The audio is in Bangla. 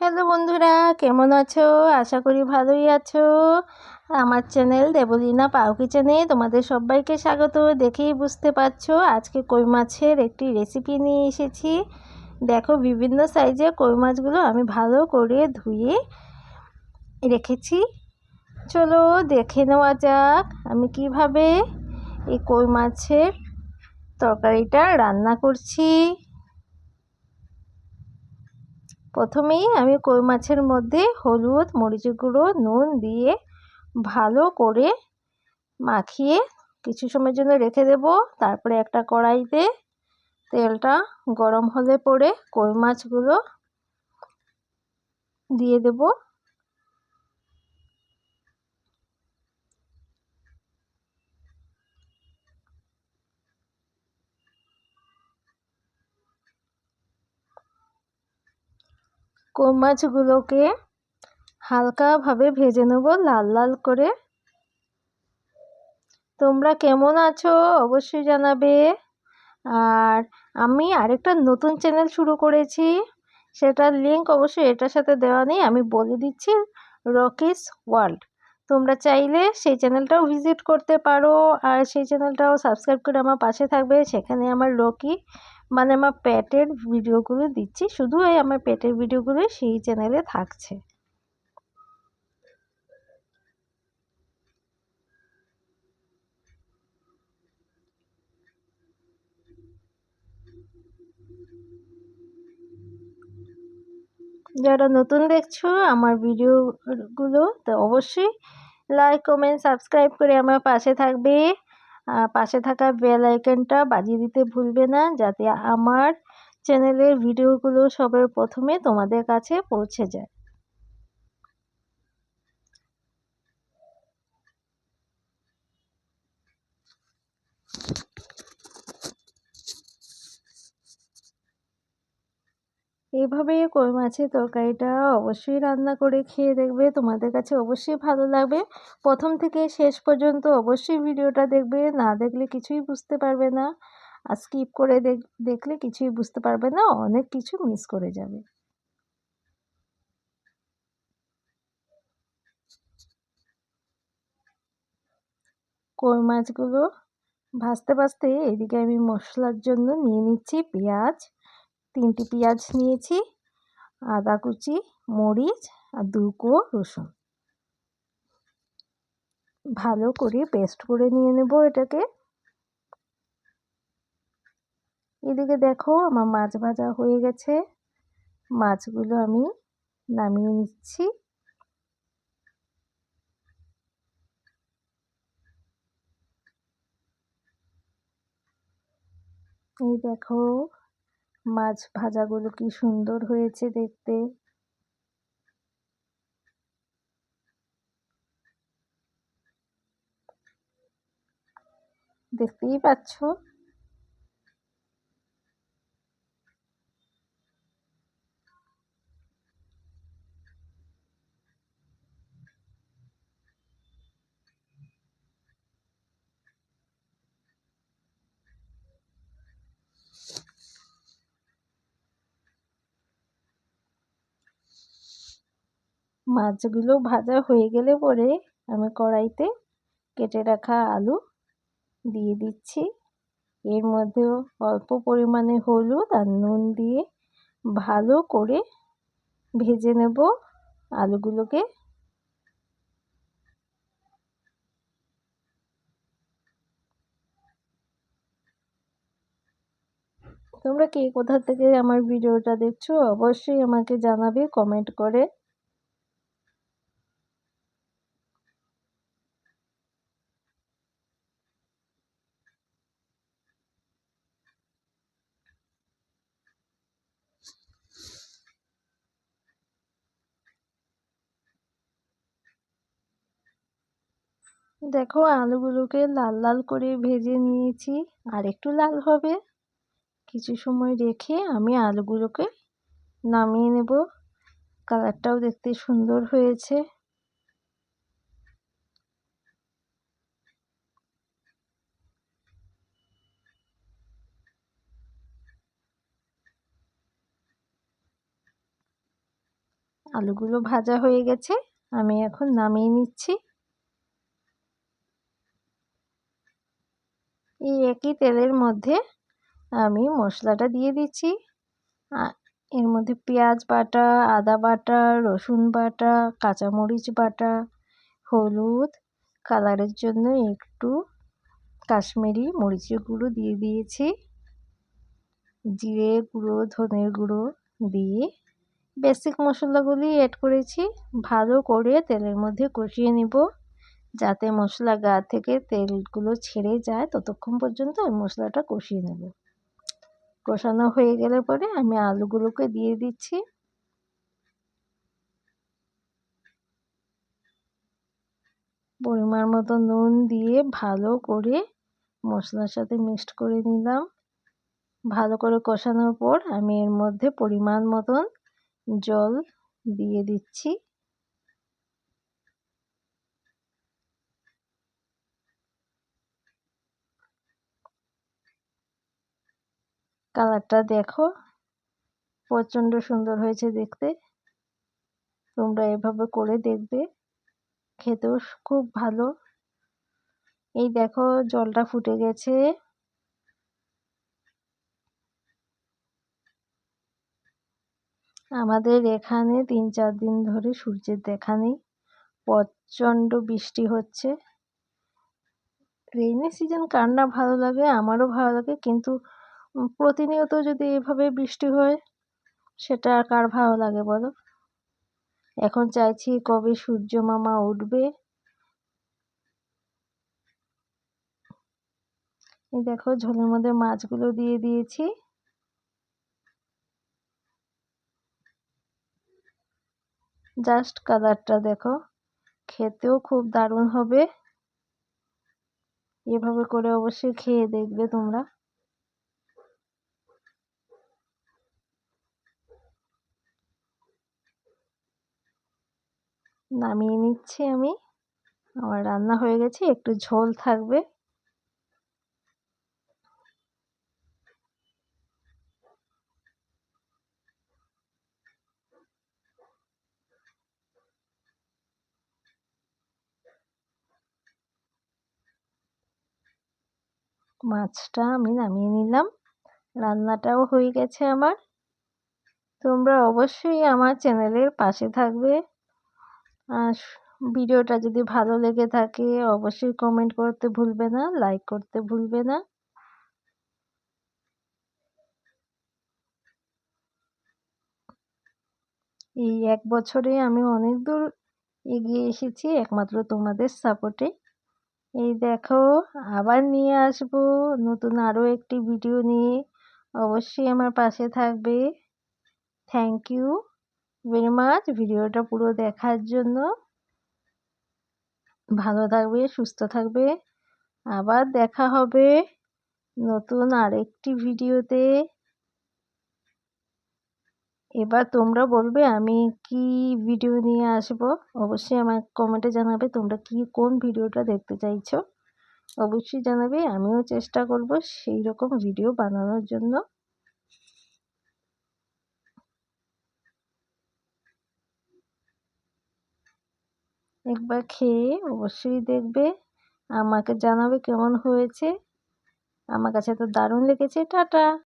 হ্যালো বন্ধুরা, কেমন আছো? আশা করি ভালোই আছো। আমার চ্যানেল দেবলীনা পাও কিচেনে তোমাদের সবাইকে স্বাগত। দেখেই বুঝতে পারছো আজকে কই মাছের একটি রেসিপি নিয়ে এসেছি। দেখো, বিভিন্ন সাইজের কই মাছগুলো আমি ভালো করে ধুয়ে রেখেছি। চলো দেখে নেওয়া যাক আমি কিভাবে এই কই মাছের তরকারিটা রান্না করছি। প্রথমেই আমি কই মাছের মধ্যে হলুদ, মরিচের গুঁড়ো, নুন দিয়ে ভালো করে মাখিয়ে কিছু সময়ের জন্য রেখে দেব। তারপরে একটা কড়াইতে তেলটা গরম হলে পরে কই মাছগুলো দিয়ে দেব। কই মাছগুলোকে হালকাভাবে ভেজে নেব লাল লাল করে। তোমরা কেমন আছো অবশ্যই জানাবে। আর আমি আরেকটা নতুন চ্যানেল শুরু করেছি, সেটার লিংক অবশ্যই এটার সাথে দেওয়া নেই, আমি বলে দিচ্ছি। রকিস ওয়ার্ল্ড, তোমরা চাইলে সেই চ্যানেলটাও ভিজিট করতে পারো। আর সেই চ্যানেলটাও সাবস্ক্রাইব করে আমার পাশে থাকবে। সেখানে আমার রকি মানে আমার পেটের ভিডিওগুলো দিচ্ছি, শুধু এই আমার পেটের ভিডিওগুলো সেই চ্যানেলে থাকছে। যারা নতুন দেখছো আমার ভিডিওগুলো, তো অবশ্যই লাইক, কমেন্ট, সাবস্ক্রাইব করে আমার পাশে থাকবে। পাশে থাকা বেল আইকনটা বাজিয়ে দিতে ভুলবে না, যাতে আমার চ্যানেলের ভিডিওগুলো সবার প্রথমে তোমাদের কাছে পৌঁছে যায়। এইভাবে কই মাছের তরকারিটা অবশ্যই রান্না করে খেয়ে দেখবে, তোমাদের কাছে অবশ্যই ভালো লাগবে। প্রথম থেকে শেষ পর্যন্ত অবশ্যই ভিডিওটা দেখবে, না দেখলে কিছুই বুঝতে পারবে না। আর স্কিপ করে দেখলে কিছুই বুঝতে পারবে না, অনেক কিছু মিস করে যাবে। কই মাছগুলো ভাজতে ভাজতে এদিকে আমি মশলার জন্য নিয়ে নিচ্ছি পেঁয়াজ। 3টি পেঁয়াজ নিয়েছি, আদা কুচি, মরিচ আর 2 কোয়া রসুন। ভালো করে পেস্ট করে নিয়ে নেব এটাকে। এদিকে দেখো আমার মাছ ভাজা হয়ে গেছে, মাছগুলো আমি নামিয়ে নিচ্ছি। এই দেখো মাছ ভাজাগুলো কি সুন্দর হয়েছে দেখতে। দেখতেই পাচ্ছ। মাছগুলো ভাজা হয়ে গেলে পরে আমি কড়াইতে কেটে রাখা আলু দিয়ে দিচ্ছি। এর মধ্যেও অল্প পরিমাণে হলুদ আর নুন দিয়ে ভালো করে ভেজে নেব আলুগুলোকে। তোমরা কে কোথা থেকে আমার ভিডিওটা দেখছো অবশ্যই আমাকে জানাবে কমেন্ট করে। দেখো আলুগুলোকে লাল লাল করে ভেজে নিয়েছি, আর একটু লাল হবে। কিছু সময় রেখে আমি আলুগুলোকে নামিয়ে নেব। কালারটাও দেখতে সুন্দর হয়েছে। আলুগুলো ভাজা হয়ে গেছে, আমি এখন নামিয়ে নিচ্ছি। এই একই তেলের মধ্যে আমি মশলাটা দিয়ে দিচ্ছি। এর মধ্যে পেঁয়াজ বাটা, আদা বাটা, রসুন বাটা, কাঁচামরিচ বাটা, হলুদ, কালারের জন্য একটু কাশ্মীরি মরিচের গুঁড়ো দিয়ে দিয়েছি, জিরে গুঁড়ো, ধনের গুঁড়ো দিয়ে বেসিক মশলাগুলি অ্যাড করেছি। ভালো করে তেলের মধ্যে কষিয়ে নিব, যাতে মশলা গা থেকে তেলগুলো ছেড়ে যায়, ততক্ষণ পর্যন্ত ওই মশলাটা কষিয়ে নেব। কষানো হয়ে গেলে পরে আমি আলুগুলোকে দিয়ে দিচ্ছি। পরিমাণ মতো নুন দিয়ে ভালো করে মশলার সাথে মিক্সড করে নিলাম। ভালো করে কষানোর পর আমি এর মধ্যে পরিমাণ মতন জল দিয়ে দিচ্ছি। কালারটা দেখো, প্রচণ্ড সুন্দর হয়েছে দেখতে। তোমরা এভাবে করে দেখবে, খেতেও খুব ভালো। এই দেখো জলটা ফুটে গেছে। আমাদের এখানে 3-4 দিন ধরে সূর্যের দেখা নেই, প্রচণ্ড বৃষ্টি হচ্ছে। রেইনি সিজন কার না ভালো লাগে, আমারও ভালো লাগে, কিন্তু প্রতিনিয়ত যদি এভাবে বৃষ্টি হয় সেটা আর কার ভালো লাগে বলো। এখন চাইছি কবে সূর্য মামা উঠবে। এই দেখো ঝোলের মধ্যে মাছগুলো দিয়ে দিয়েছি। জাস্ট কালারটা দেখো, খেতেও খুব দারুণ হবে। এভাবে করে অবশ্যই খেয়ে দেখবে তোমরা। নামিয়ে নিচ্ছি আমি। আমার রান্না হয়ে গেছে, একটু ঝোল থাকবে। মাছটা আমি নামিয়ে নিলাম, রান্নাটাও হয়ে গেছে আমার। তোমরা অবশ্যই আমার চ্যানেলের পাশে থাকবে। আর ভিডিওটা যদি ভালো লেগে থাকে অবশ্যই কমেন্ট করতে ভুলবে না, লাইক করতে ভুলবে না। এই 1 বছরে আমি অনেক দূর এগিয়ে এসেছি একমাত্র তোমাদের সাপোর্টে। এই দেখো আবার নিয়ে আসবো নতুন আরও একটি ভিডিও নিয়ে, অবশ্যই আমার পাশে থাকবে। থ্যাংক ইউ ভেরি মাচ ভিডিওটা পুরো দেখার জন্য। ভালো থাকবে, সুস্থ থাকবে। আবার দেখা হবে নতুন আরেকটি ভিডিওতে। এবার তোমরা বলবে আমি কি ভিডিও নিয়ে আসব, অবশ্যই আমার কমেন্টে জানাবে তোমরা কোন ভিডিওটা দেখতে চাইছো। অবশ্যই জানাবে, আমিও চেষ্টা করব সেই রকম ভিডিও বানানোর জন্য। একবার খেয়ে অবশ্যই দেখবে, আমাকে জানাবে কেমন হয়েছে। আমার কাছে তো দারুণ লেগেছে। টাটা।